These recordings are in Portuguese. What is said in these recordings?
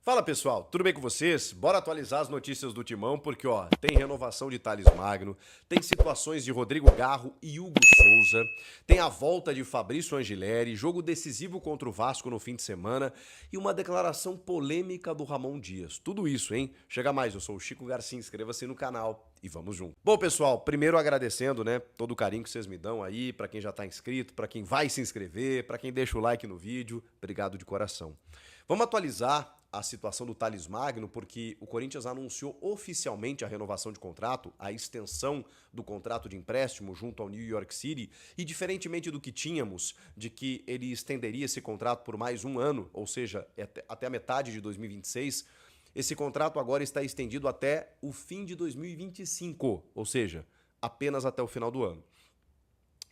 Fala pessoal, tudo bem com vocês? Bora atualizar as notícias do Timão, porque tem renovação de Thales Magno, tem situações de Rodrigo Garro e Hugo Souza, tem a volta de Fabrício Angileri, jogo decisivo contra o Vasco no fim de semana e uma declaração polêmica do Ramon Dias. Tudo isso, hein? Chega mais, eu sou o Chico Garcia, inscreva-se no canal e vamos junto. Bom pessoal, primeiro agradecendo, né, todo o carinho que vocês me dão aí, pra quem já tá inscrito, pra quem vai se inscrever, pra quem deixa o like no vídeo, obrigado de coração. Vamos atualizar a situação do Thales Magno, porque o Corinthians anunciou oficialmente a renovação de contrato, a extensão do contrato de empréstimo junto ao New York City, e diferentemente do que tínhamos, de que ele estenderia esse contrato por mais um ano, ou seja, até a metade de 2026, esse contrato agora está estendido até o fim de 2025, ou seja, apenas até o final do ano.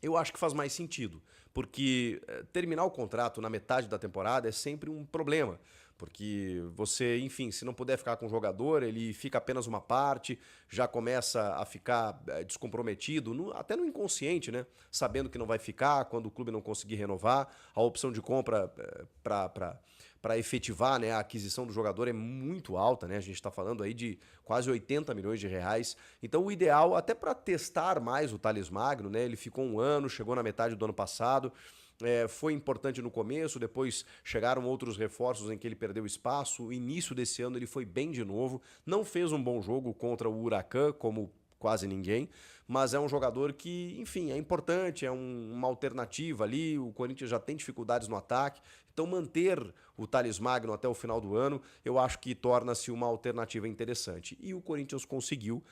Eu acho que faz mais sentido, porque terminar o contrato na metade da temporada é sempre um problema. Porque você, enfim, se não puder ficar com o jogador, ele fica apenas uma parte, já começa a ficar descomprometido, até no inconsciente, né? Sabendo que não vai ficar, quando o clube não conseguir renovar, a opção de compra para efetivar, né, a aquisição do jogador é muito alta, né? A gente está falando aí de quase 80 milhões de reais. Então o ideal, até para testar mais o Thales Magno, né? Ele ficou um ano, chegou na metade do ano passado. Foi importante no começo, depois chegaram outros reforços em que ele perdeu espaço. O início desse ano ele foi bem de novo, não fez um bom jogo contra o Huracan, como quase ninguém, mas é um jogador que, enfim, é importante, é uma alternativa ali. O Corinthians já tem dificuldades no ataque, então manter o Thales Magno até o final do ano, eu acho que torna-se uma alternativa interessante. E o Corinthians conseguiu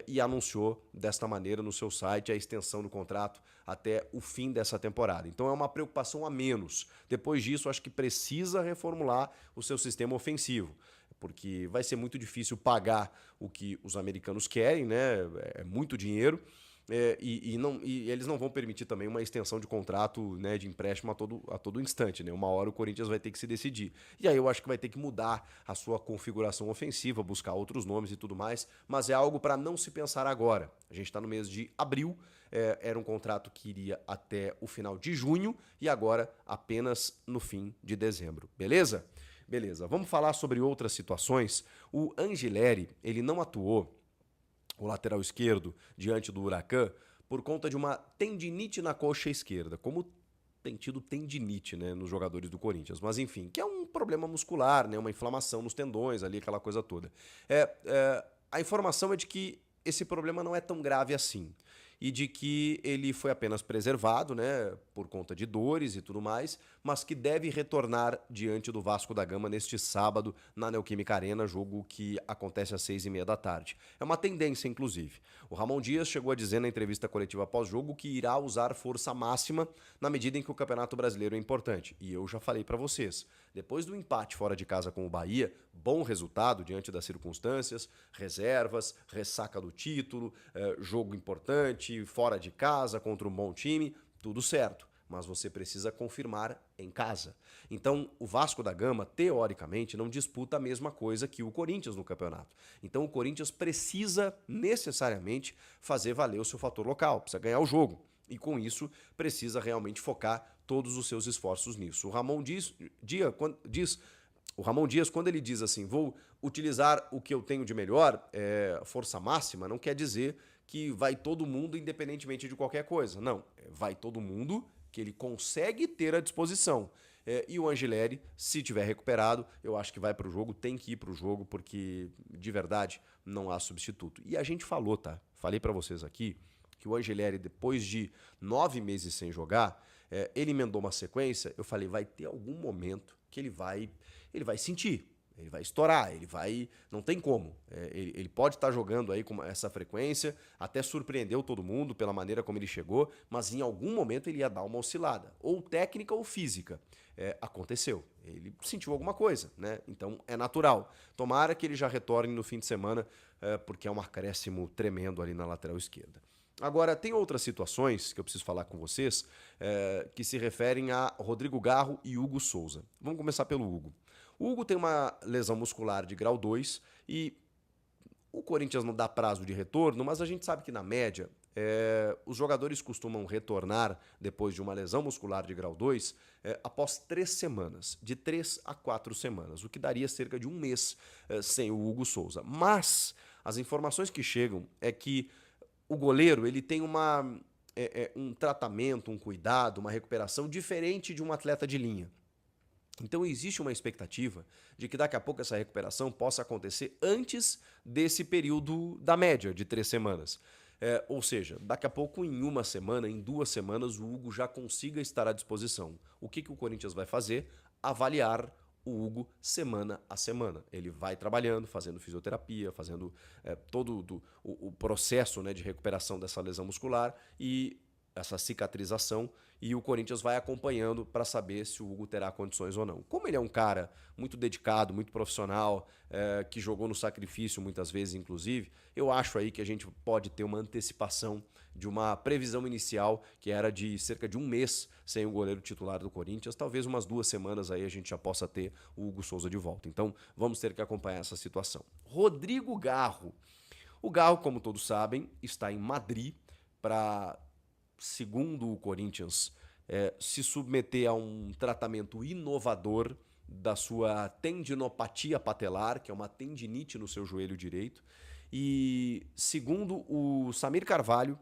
e anunciou desta maneira no seu site a extensão do contrato até o fim dessa temporada. Então é uma preocupação a menos. Depois disso, acho que precisa reformular o seu sistema ofensivo, porque vai ser muito difícil pagar o que os americanos querem, né? É muito dinheiro. E eles não vão permitir também uma extensão de contrato, né, de empréstimo a todo instante, né? Uma hora o Corinthians vai ter que se decidir. E aí eu acho que vai ter que mudar a sua configuração ofensiva, buscar outros nomes e tudo mais, mas é algo para não se pensar agora. A gente está no mês de abril, era um contrato que iria até o final de junho e agora apenas no fim de dezembro, beleza? Beleza, vamos falar sobre outras situações. O Angileri, ele não atuou, o lateral esquerdo, diante do Huracan, por conta de uma tendinite na coxa esquerda, como tem tido tendinite, né, nos jogadores do Corinthians. Mas enfim, que é um problema muscular, né, uma inflamação nos tendões ali, aquela coisa toda. A informação é de que esse problema não é tão grave assim, e de que ele foi apenas preservado, né, por conta de dores e tudo mais, mas que deve retornar diante do Vasco da Gama neste sábado na Neoquímica Arena, jogo que acontece às 6h30 da tarde. É uma tendência, inclusive. O Ramon Dias chegou a dizer na entrevista coletiva pós-jogo que irá usar força máxima na medida em que o Campeonato Brasileiro é importante. E eu já falei para vocês, depois do empate fora de casa com o Bahia, bom resultado diante das circunstâncias, reservas, ressaca do título, jogo importante, fora de casa, contra um bom time, tudo certo. Mas você precisa confirmar em casa. Então, o Vasco da Gama, teoricamente, não disputa a mesma coisa que o Corinthians no campeonato. Então, o Corinthians precisa necessariamente fazer valer o seu fator local, precisa ganhar o jogo. E com isso, precisa realmente focar todos os seus esforços nisso. O Ramon Dias, quando ele diz assim, vou utilizar o que eu tenho de melhor, força máxima, não quer dizer que vai todo mundo independentemente de qualquer coisa. Não, vai todo mundo que ele consegue ter à disposição. E o Angileri, se tiver recuperado, eu acho que vai para o jogo, tem que ir para o jogo, porque de verdade não há substituto. E a gente falou, tá? Falei para vocês aqui que o Angileri, depois de 9 meses sem jogar, ele emendou uma sequência, eu falei, vai ter algum momento que ele vai sentir. Ele vai estourar, não tem como. Ele pode estar jogando aí com essa frequência, até surpreendeu todo mundo pela maneira como ele chegou, mas em algum momento ele ia dar uma oscilada, ou técnica ou física. Aconteceu. Ele sentiu alguma coisa, né? Então é natural. Tomara que ele já retorne no fim de semana, porque é um acréscimo tremendo ali na lateral esquerda. Agora, tem outras situações que eu preciso falar com vocês que se referem a Rodrigo Garro e Hugo Souza. Vamos começar pelo Hugo. O Hugo tem uma lesão muscular de grau 2 e o Corinthians não dá prazo de retorno, mas a gente sabe que na média Os jogadores costumam retornar depois de uma lesão muscular de grau 2 após 3 semanas, de 3 a 4 semanas, o que daria cerca de um mês sem o Hugo Souza. Mas as informações que chegam é que o goleiro ele tem um tratamento, um cuidado, uma recuperação diferente de um atleta de linha. Então existe uma expectativa de que daqui a pouco essa recuperação possa acontecer antes desse período da média de 3 semanas. Ou seja, daqui a pouco, em uma semana, em 2 semanas, o Hugo já consiga estar à disposição. O que o Corinthians vai fazer? Avaliar o Hugo semana a semana. Ele vai trabalhando, fazendo fisioterapia, fazendo todo o processo, né, de recuperação dessa lesão muscular e essa cicatrização, e o Corinthians vai acompanhando para saber se o Hugo terá condições ou não. Como ele é um cara muito dedicado, muito profissional, que jogou no sacrifício muitas vezes, inclusive, eu acho aí que a gente pode ter uma antecipação de uma previsão inicial que era de cerca de um mês sem o goleiro titular do Corinthians. Talvez umas 2 semanas aí a gente já possa ter o Hugo Souza de volta. Então vamos ter que acompanhar essa situação. Rodrigo Garro. O Garro, como todos sabem, está em Madrid para, segundo o Corinthians, se submeter a um tratamento inovador da sua tendinopatia patelar, que é uma tendinite no seu joelho direito. E segundo o Samir Carvalho,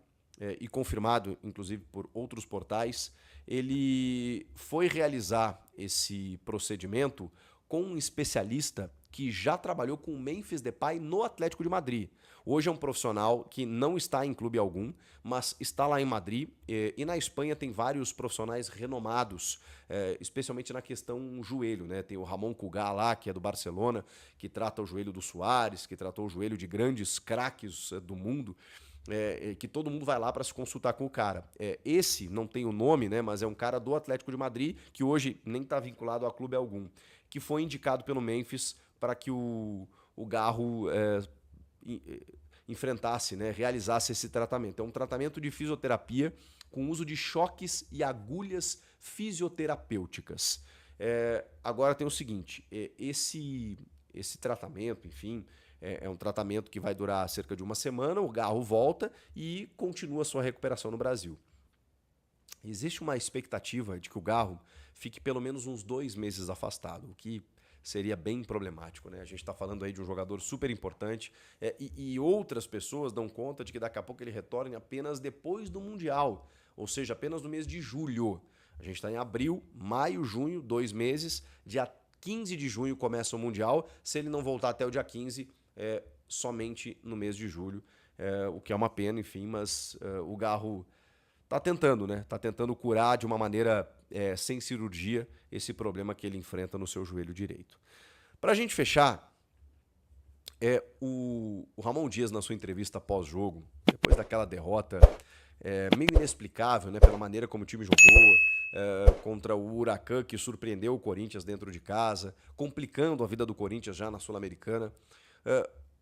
e confirmado inclusive por outros portais, ele foi realizar esse procedimento com um especialista que já trabalhou com o Memphis Depay no Atlético de Madrid. Hoje é um profissional que não está em clube algum, mas está lá em Madrid, e na Espanha tem vários profissionais renomados, especialmente na questão joelho, né? Tem o Ramon Cugá lá, que é do Barcelona, que trata o joelho do Suárez, que tratou o joelho de grandes craques do mundo, que todo mundo vai lá para se consultar com o cara. Esse não tem o nome, né? Mas é um cara do Atlético de Madrid, que hoje nem está vinculado a clube algum, que foi indicado pelo Memphis para que o Garro enfrentasse, né, realizasse esse tratamento. É um tratamento de fisioterapia com uso de choques e agulhas fisioterapêuticas. Agora tem o seguinte, esse tratamento, enfim, é um tratamento que vai durar cerca de uma semana, o Garro volta e continua sua recuperação no Brasil. Existe uma expectativa de que o Garro fique pelo menos uns 2 meses afastado, o que seria bem problemático, né? A gente está falando aí de um jogador super importante, e outras pessoas dão conta de que daqui a pouco ele retorne apenas depois do Mundial, ou seja, apenas no mês de julho. A gente está em abril, maio, junho, 2 meses, dia 15 de junho começa o Mundial. Se ele não voltar até o dia 15, somente no mês de julho, o que é uma pena, enfim, mas o Garro tá tentando, né? Tá tentando curar de uma maneira sem cirurgia esse problema que ele enfrenta no seu joelho direito. Pra gente fechar, o Ramon Dias, na sua entrevista pós-jogo, depois daquela derrota meio inexplicável, né? Pela maneira como o time jogou, contra o Huracan, que surpreendeu o Corinthians dentro de casa, complicando a vida do Corinthians já na Sul-Americana.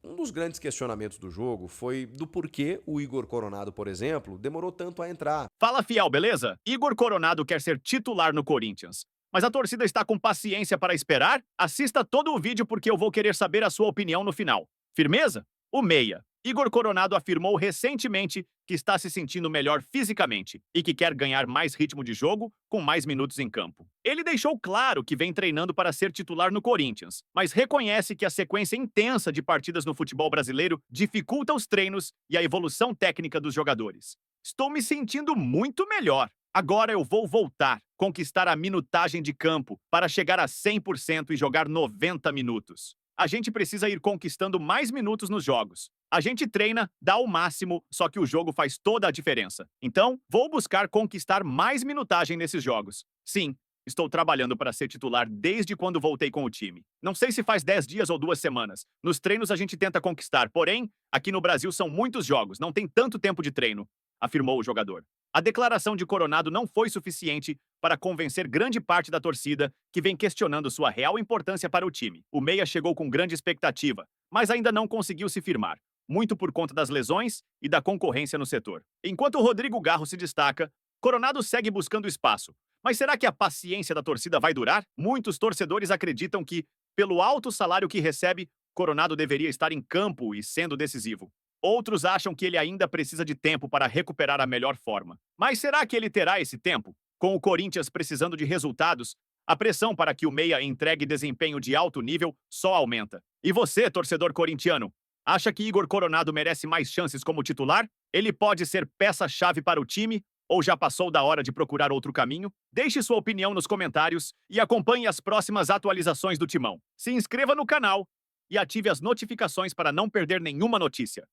Um dos grandes questionamentos do jogo foi do porquê o Igor Coronado, por exemplo, demorou tanto a entrar. Fala, fiel, beleza? Igor Coronado quer ser titular no Corinthians. Mas a torcida está com paciência para esperar? Assista todo o vídeo porque eu vou querer saber a sua opinião no final. Firmeza? O meia. Igor Coronado afirmou recentemente que está se sentindo melhor fisicamente e que quer ganhar mais ritmo de jogo com mais minutos em campo. Ele deixou claro que vem treinando para ser titular no Corinthians, mas reconhece que a sequência intensa de partidas no futebol brasileiro dificulta os treinos e a evolução técnica dos jogadores. Estou me sentindo muito melhor. Agora eu vou voltar, conquistar a minutagem de campo para chegar a 100% e jogar 90 minutos. A gente precisa ir conquistando mais minutos nos jogos. A gente treina, dá o máximo, só que o jogo faz toda a diferença. Então, vou buscar conquistar mais minutagem nesses jogos. Sim, estou trabalhando para ser titular desde quando voltei com o time. Não sei se faz 10 dias ou 2 semanas. Nos treinos a gente tenta conquistar, porém, aqui no Brasil são muitos jogos, não tem tanto tempo de treino, afirmou o jogador. A declaração de Coronado não foi suficiente para convencer grande parte da torcida, que vem questionando sua real importância para o time. O meia chegou com grande expectativa, mas ainda não conseguiu se firmar, muito por conta das lesões e da concorrência no setor. Enquanto o Rodrigo Garro se destaca, Coronado segue buscando espaço. Mas será que a paciência da torcida vai durar? Muitos torcedores acreditam que, pelo alto salário que recebe, Coronado deveria estar em campo e sendo decisivo. Outros acham que ele ainda precisa de tempo para recuperar a melhor forma. Mas será que ele terá esse tempo? Com o Corinthians precisando de resultados, a pressão para que o meia entregue desempenho de alto nível só aumenta. E você, torcedor corintiano, acha que Igor Coronado merece mais chances como titular? Ele pode ser peça-chave para o time ou já passou da hora de procurar outro caminho? Deixe sua opinião nos comentários e acompanhe as próximas atualizações do Timão. Se inscreva no canal e ative as notificações para não perder nenhuma notícia.